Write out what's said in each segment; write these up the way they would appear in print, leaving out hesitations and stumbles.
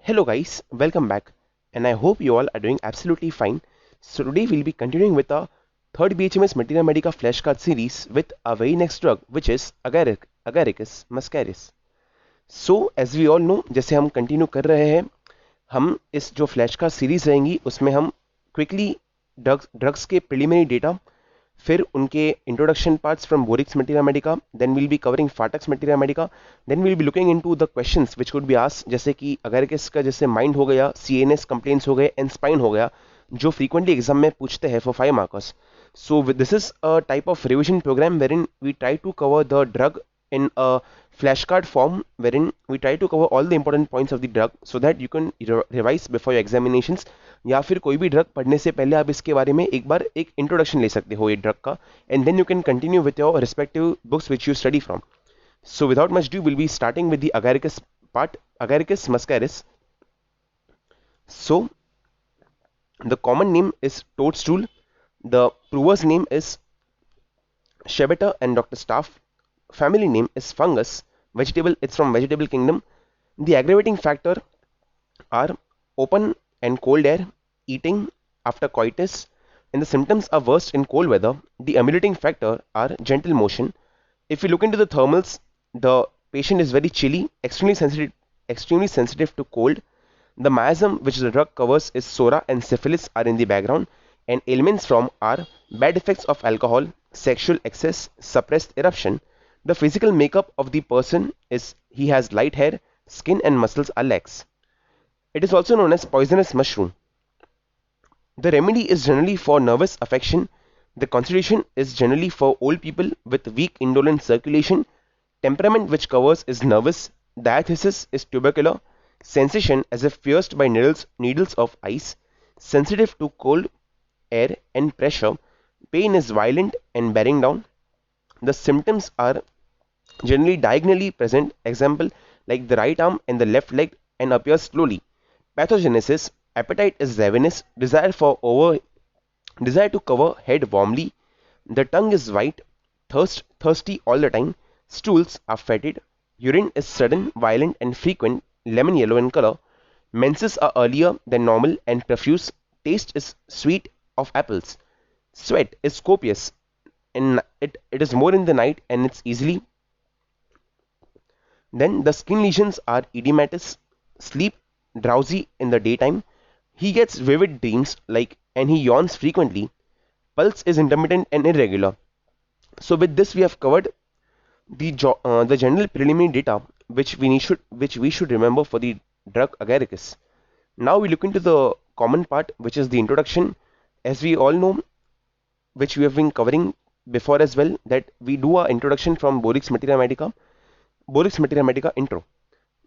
Hello guys, welcome back, and I hope you all are doing absolutely fine. So today we'll be continuing with our third BHMS Materia Medica flashcard series with our very next drug, which is Agaricus muscaris. So as we all know, जैसे हम continue कर रहे हैं, हम इस जो flashcard series रहेंगी उसमें हम क्विकली ड्रग्स के प्रिलिमिनरी डेटा, फिर उनके introduction parts from Boericke's materia medica, then will be covering Phatak's materia medica, then will be looking into the questions which could be asked, जैसे कि अगर इसका जैसे माइंड हो गया, सीएनएस कंप्लेंट्स हो गए एंड स्पाइन हो गया, जो फ्रीक्वेंटली एग्जाम में पूछते हैं for 5 markers. So this is a type of revision program wherein we try to cover the drug in a flashcard form, wherein we try to cover all the important points of the drug so that you can revise before your examinations. या फिर कोई भी drug पढ़ने से पहले आप इसके बारे में एक बार एक इंट्रोडक्शन ले सकते हो ये ड्रग का, and then you can continue with your respective books which you study from. So without much ado, we'll be starting with the Agaricus part, Agaricus muscaris. So the common name is toadstool. The prover's name is Shebeta and Dr. Staff. Family name is fungus. Vegetable, it's from vegetable kingdom. The aggravating factor are open and cold air, eating after coitus, and the symptoms are worst in cold weather. The emulating factor are gentle motion. If you look into the thermals, the patient is very chilly, extremely sensitive to cold. The miasm which the drug covers is sora and syphilis are in the background, and ailments from are bad effects of alcohol, sexual excess, suppressed eruption. The physical makeup of the person is he has light hair, skin and muscles are lax. It is also known as poisonous mushroom. The remedy is generally for nervous affection. The constitution is generally for old people with weak indolent circulation. Temperament which covers is nervous. Diathesis is tubercular. Sensation as if pierced by needles of ice. Sensitive to cold air and pressure. Pain is violent and bearing down. The symptoms are generally diagonally present, example like the right arm and the left leg, and appears slowly. Pathogenesis: appetite is ravenous, desire to cover head warmly. The tongue is white, thirsty all the time. Stools are fetid. Urine is sudden, violent and frequent, lemon yellow in color. Menses are earlier than normal and profuse. Taste is sweet of apples. Sweat is copious, and it is more in the night and it's easily. Then the skin lesions are edematous. Sleep drowsy in the daytime. He gets vivid dreams and he yawns frequently. Pulse is intermittent and irregular. So with this we have covered the general preliminary data which we should remember for the drug Agaricus. Now we look into the common part, which is the introduction. As we all know, which we have been covering before as well, that we do our introduction from Borax Materia Medica intro.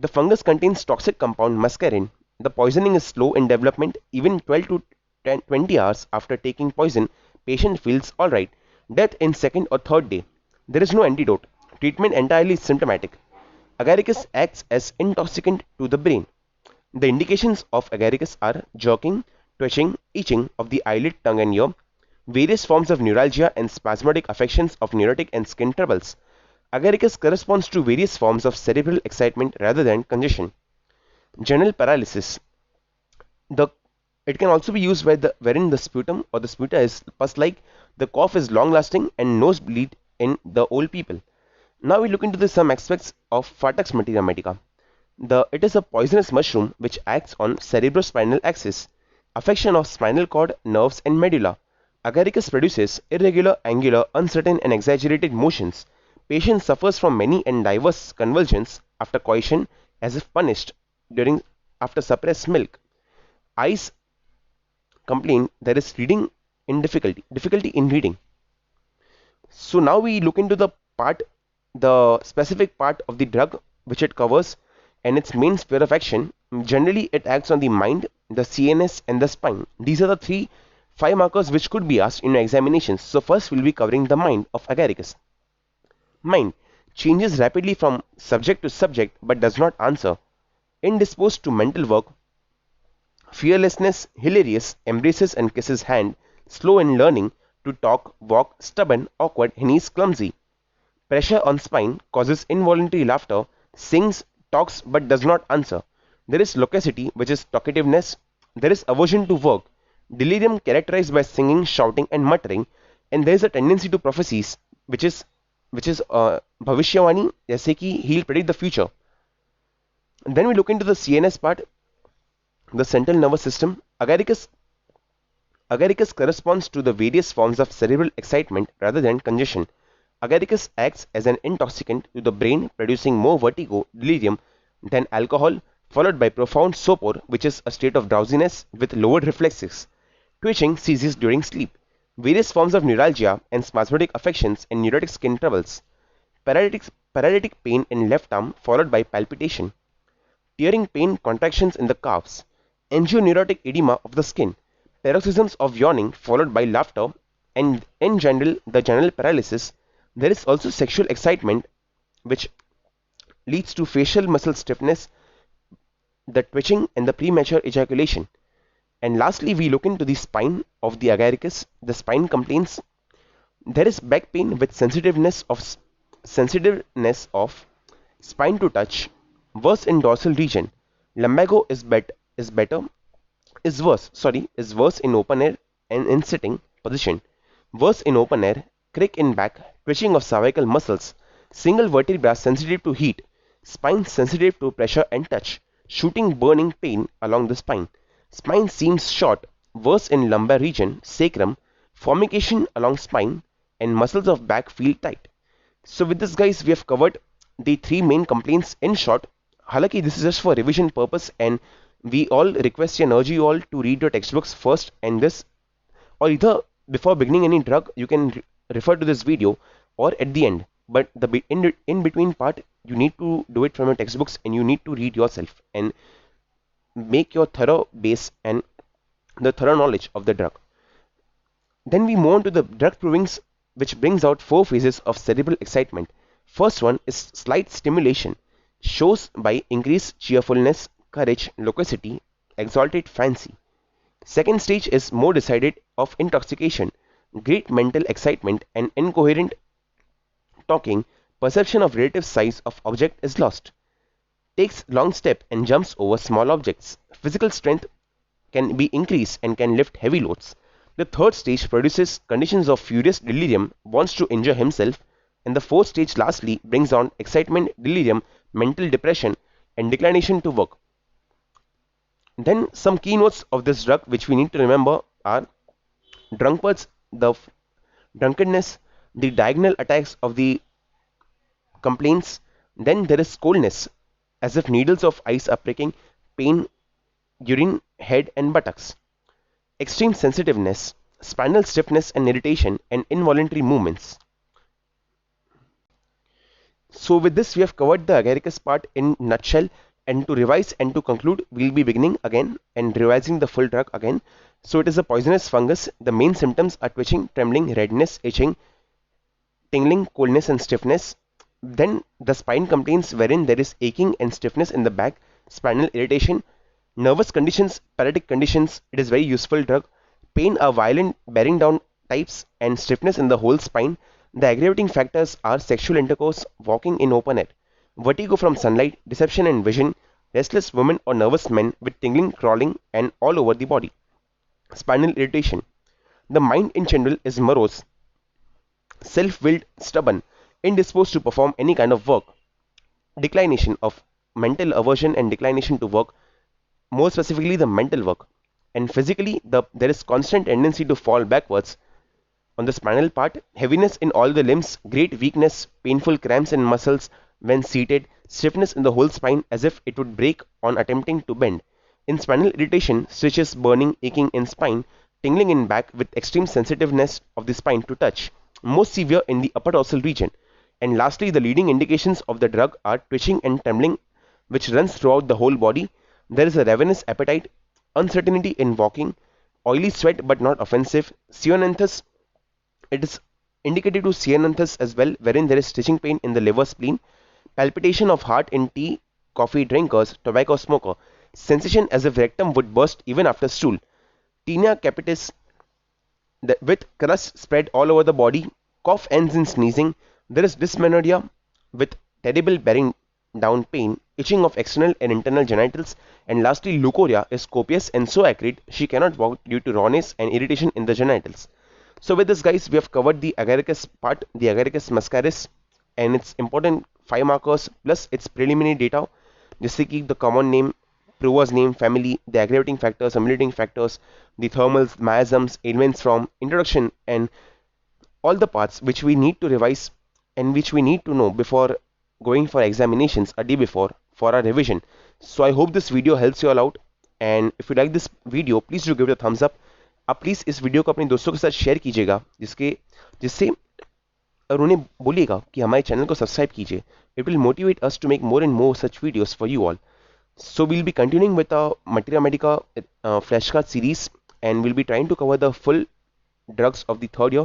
The fungus contains toxic compound muscarin. The poisoning is slow in development. Even 12 to 20 hours after taking poison, patient feels alright. Death in second or third day. There is no antidote. Treatment entirely symptomatic. Agaricus acts as intoxicant to the brain. The indications of Agaricus are jerking, twitching, itching of the eyelid, tongue and ear, various forms of neuralgia and spasmodic affections of neurotic and skin troubles. Agaricus corresponds to various forms of cerebral excitement rather than congestion. General paralysis. It can also be used wherein the sputum or the sputa is pus-like, the cough is long-lasting, and nosebleed in the old people. Now we look into some aspects of Fatux materia medica. It is a poisonous mushroom which acts on cerebrospinal axis, affection of spinal cord, nerves, and medulla. Agaricus produces irregular, angular, uncertain, and exaggerated motions. Patient suffers from many and diverse convulsions after coition, as if punished after suppressed milk. Eyes complain there is reading in difficulty in reading. So now we look into the specific part of the drug which it covers and its main sphere of action. Generally it acts on the mind, the CNS and the spine. These are the 5 markers which could be asked in your examinations. So first we'll be covering the mind of Agaricus. Mind changes rapidly from subject to subject but does not answer. Indisposed to mental work. Fearlessness, hilarious, embraces and kisses hand. Slow in learning to talk, walk, stubborn, awkward, and he is clumsy. Pressure on spine causes involuntary laughter. Sings, talks but does not answer. There is loquacity, which is talkativeness. There is aversion to work, delirium characterized by singing, shouting, and muttering. And there is a tendency to prophecies, which is bhavishyavani, जैसे कि he'll predict the future. And then we look into the CNS part, the central nervous system. Agaricus corresponds to the various forms of cerebral excitement rather than congestion. Agaricus acts as an intoxicant to the brain, producing more vertigo, delirium than alcohol, followed by profound sopor, which is a state of drowsiness with lowered reflexes. Twitching ceases during sleep. Various forms of neuralgia and spasmodic affections and neurotic skin troubles. Paralytic pain in left arm followed by palpitation. Tearing pain, contractions in the calves. Angioneurotic edema of the skin. Paroxysms of yawning followed by laughter, and in general the general paralysis. There is also sexual excitement which leads to facial muscle stiffness, the twitching, and the premature ejaculation. And lastly, we look into the spine of the agaricus. The spine complains. There is back pain with sensitiveness of spine to touch, worse in dorsal region. Lumbago is worse in open air and in sitting position. Worse in open air, crick in back, twitching of cervical muscles, single vertebra sensitive to heat, spine sensitive to pressure and touch, shooting burning pain along the spine. Spine seems short, worse in lumbar region, sacrum, formication along spine, and muscles of back feel tight. So with this guys, we have covered the three main complaints in short. Halaki, this is just for revision purpose, and we all request and urge you all to read your textbooks first, and this, or either before beginning any drug you can refer to this video, or at the end, but the in between part you need to do it from your textbooks, and you need to read yourself and make your thorough base and the thorough knowledge of the drug. Then we move on to the drug provings, which brings out four phases of cerebral excitement. First one is slight stimulation, shows by increased cheerfulness, courage, loquacity, exalted fancy. Second stage is more decided of intoxication, great mental excitement and incoherent talking, perception of relative size of object is lost. Takes long step and jumps over small objects. Physical strength can be increased and can lift heavy loads. The third stage produces conditions of furious delirium, wants to injure himself, and the fourth stage lastly brings on excitement, delirium, mental depression, and declination to work. Then some keynotes of this drug which we need to remember are drunkards, the drunkenness, the diagonal attacks of the complaints. Then there is coldness, as if needles of ice are pricking, pain, urine, head and buttocks. Extreme sensitiveness, spinal stiffness and irritation, and involuntary movements. So with this we have covered the agaricus part in nutshell, and to revise and to conclude, we will be beginning again and revising the full drug again. So it is a poisonous fungus. The main symptoms are twitching, trembling, redness, itching, tingling, coldness and stiffness. Then the spine complaints, wherein there is aching and stiffness in the back, spinal irritation, nervous conditions, paralytic conditions. It is very useful drug. Pain are violent, bearing down types, and stiffness in the whole spine. The aggravating factors are sexual intercourse, walking in open air, vertigo from sunlight, deception and vision, restless women or nervous men with tingling, crawling and all over the body. Spinal irritation. The mind in general is morose, self-willed, stubborn, indisposed to perform any kind of work. Declination of mental aversion and declination to work, more specifically the mental work. And physically, there is constant tendency to fall backwards. On the spinal part, heaviness in all the limbs, great weakness, painful cramps in muscles when seated, stiffness in the whole spine as if it would break on attempting to bend. In spinal irritation, stitches, burning, aching in spine, tingling in back with extreme sensitiveness of the spine to touch, most severe in the upper dorsal region. And lastly, the leading indications of the drug are twitching and trembling, which runs throughout the whole body. There is a ravenous appetite, uncertainty in walking, oily sweat but not offensive, cyanosis. It is indicative to cyanosis as well, wherein there is stitching pain in the liver, spleen, palpitation of heart in tea, coffee drinkers, tobacco smoker, sensation as if rectum would burst even after stool, tinea capitis with crust spread all over the body, cough ends in sneezing. There is dysmenorrhea with terrible bearing down pain, itching of external and internal genitals, and lastly leukorrhea is copious and so acrid she cannot walk due to rawness and irritation in the genitals. So with this guys, we have covered the Agaricus part, the Agaricus muscaris and its important 5 markers plus its preliminary data, जैसे कि the common name, Prover's name, family, the aggravating factors, accumulating factors, the thermals, miasms, ailments from introduction, and all the parts which we need to revise and which we need to know before going for examinations a day before for our revision. So I hope this video helps you all out, and if you like this video please do give it a thumbs up. आप please इस video को अपने दोस्तों के साथ share कीजिएगा जिससे और उन्हें बोलिएगा कि हमारे चैनल को सब्सक्राइब कीजिए. It will motivate us to make more and more such videos for you all. So we'll be continuing with our Materia Medica flashcard series, and we'll be trying to cover the full drugs of the third year,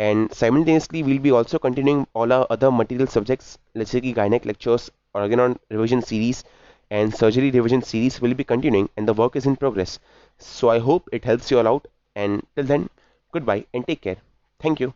and simultaneously we'll be also continuing all our other material subjects, let's say the Gynaec lectures, organ revision series, and surgery revision series will be continuing, and the work is in progress. So I hope it helps you all out, and till then, goodbye and take care. Thank you.